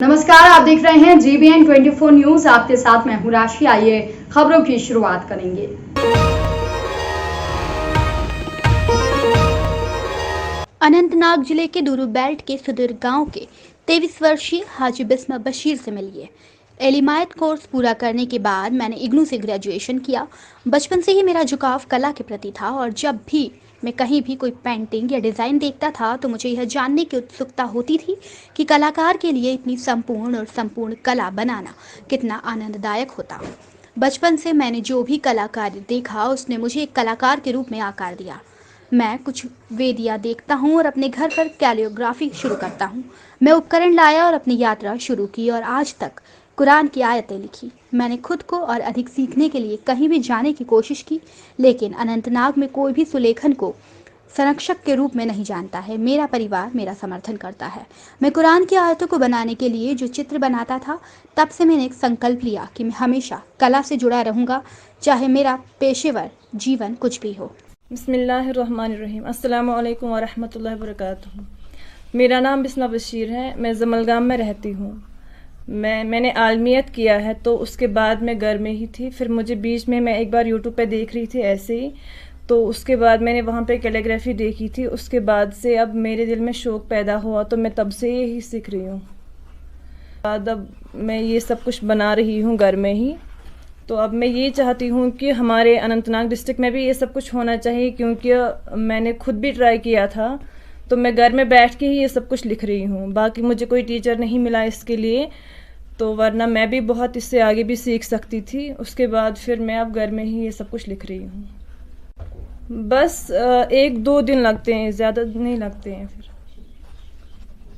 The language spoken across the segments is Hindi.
नमस्कार, आप देख रहे हैं GBN 24 न्यूज। आपके साथ मैं हूं राशि। आइए खबरों की शुरुआत करेंगे। अनंतनाग जिले के दूरू बेल्ट के सुदूर गांव के 23 वर्षीय हाजी बिस्मा बशीर से मिलिए। एलिमायत कोर्स पूरा करने के बाद मैंने इग्नू से ग्रेजुएशन किया। बचपन से ही मेरा झुकाव कला के प्रति था और जब भी मैं कहीं भी कोई पेंटिंग या डिज़ाइन देखता था तो मुझे यह जानने की उत्सुकता होती थी कि कलाकार के लिए इतनी संपूर्ण कला बनाना कितना आनंददायक होता। बचपन से मैंने जो भी कलाकार देखा उसने मुझे एक कलाकार के रूप में आकार दिया। मैं कुछ वेदियाँ देखता हूँ और अपने घर पर कैलियोग्राफी शुरू करता हूँ। मैं उपकरण लाया और अपनी यात्रा शुरू की और आज तक कुरान की आयतें लिखी। मैंने खुद को और अधिक सीखने के लिए कहीं भी जाने की कोशिश की, लेकिन अनंतनाग में कोई भी सुलेखन को संरक्षक के रूप में नहीं जानता है। मेरा परिवार मेरा समर्थन करता है। मैं कुरान की आयतों को बनाने के लिए जो चित्र बनाता था, तब से मैंने एक संकल्प लिया कि मैं हमेशा कला से जुड़ा रहूँगा, चाहे मेरा पेशेवर जीवन कुछ भी हो। बिस्मिल्लाहिर्रहमानिर्रहीम। अस्सलामु अलैकुम वरहमतुल्लाहि वबरकातुहू। मेरा नाम बिस्मा बशीर है। मैं जमलगाम में रहती हूँ। मैंने आलमियत किया है, तो उसके बाद मैं घर में ही थी। फिर मुझे बीच में मैं एक बार यूट्यूब पे देख रही थी ऐसे ही, तो उसके बाद मैंने वहाँ पे कैलीग्राफी देखी थी। उसके बाद से अब मेरे दिल में शौक़ पैदा हुआ, तो मैं तब से यही सीख रही हूँ। अब मैं ये सब कुछ बना रही हूँ घर में ही। तो अब मैं ये चाहती हूँ कि हमारे अनंतनाग डिस्ट्रिक्ट में भी ये सब कुछ होना चाहिए, क्योंकि मैंने खुद भी ट्राई किया था। तो मैं घर में बैठ के ही ये सब कुछ लिख रही हूँ। बाकी मुझे कोई टीचर नहीं मिला इसके लिए, तो वरना मैं भी बहुत इससे आगे भी सीख सकती थी। उसके बाद फिर मैं अब घर में ही ये सब कुछ लिख रही हूँ। बस 1-2 दिन लगते हैं, ज़्यादा नहीं लगते हैं। फिर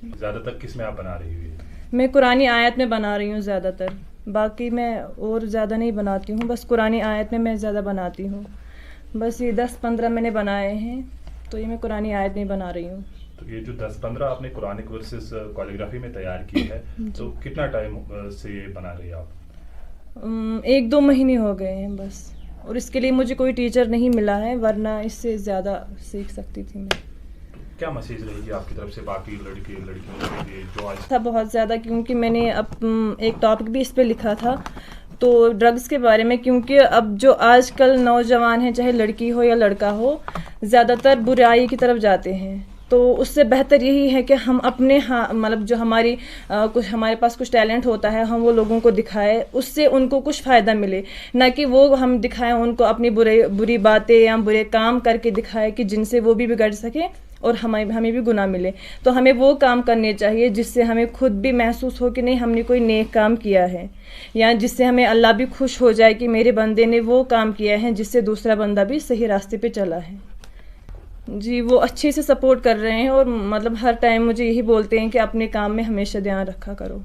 ज़्यादातर किस में आप बना रही हुई? मैं कुरानी आयत में बना रही हूँ ज़्यादातर। बाकी मैं और ज़्यादा नहीं बनाती हूँ, बस कुरानी आयत में मैं ज़्यादा बनाती हूँ। बस ये 10-15 मैंने बनाए हैं, तो ये मैं कुरानी आयत में बना रही हूँ। तो ये जो 10-15 आपने कुरानिक वर्सेस कैलीग्राफी में तैयार की है, तो कितना टाइम से ये बना रही आप? 1-2 महीने हो गए हैं बस। और इसके लिए मुझे कोई टीचर नहीं मिला है, वरना इससे ज़्यादा सीख सकती थी मैं। क्या मैसेज रहेगी आपकी तरफ से बाकी लड़कियों के लिए जो आज था बहुत ज़्यादा, क्योंकि मैंने अब एक टॉपिक भी इस पे लिखा था, तो ड्रग्स के बारे में। क्योंकि अब जो आजकल नौजवान हैं, चाहे लड़की हो या लड़का हो, ज़्यादातर बुराई की तरफ जाते हैं। तो उससे बेहतर यही है कि हम अपने मतलब जो हमारे पास कुछ टैलेंट होता है, हम वो लोगों को दिखाएं, उससे उनको कुछ फ़ायदा मिले। ना कि वो हम दिखाएं उनको अपनी बुरी बातें या बुरे काम करके दिखाएं कि जिनसे वो भी बिगड़ सके और हमें भी गुनाह मिले। तो हमें वो काम करने चाहिए जिससे हमें खुद भी महसूस हो कि नहीं, हमने कोई नेक काम किया है, या जिससे हमें अल्लाह भी खुश हो जाए कि मेरे बंदे ने वो काम किया है जिससे दूसरा बंदा भी सही रास्ते पे चला है। जी, वो अच्छे से सपोर्ट कर रहे हैं और मतलब हर टाइम मुझे यही बोलते हैं कि अपने काम में हमेशा ध्यान रखा करो।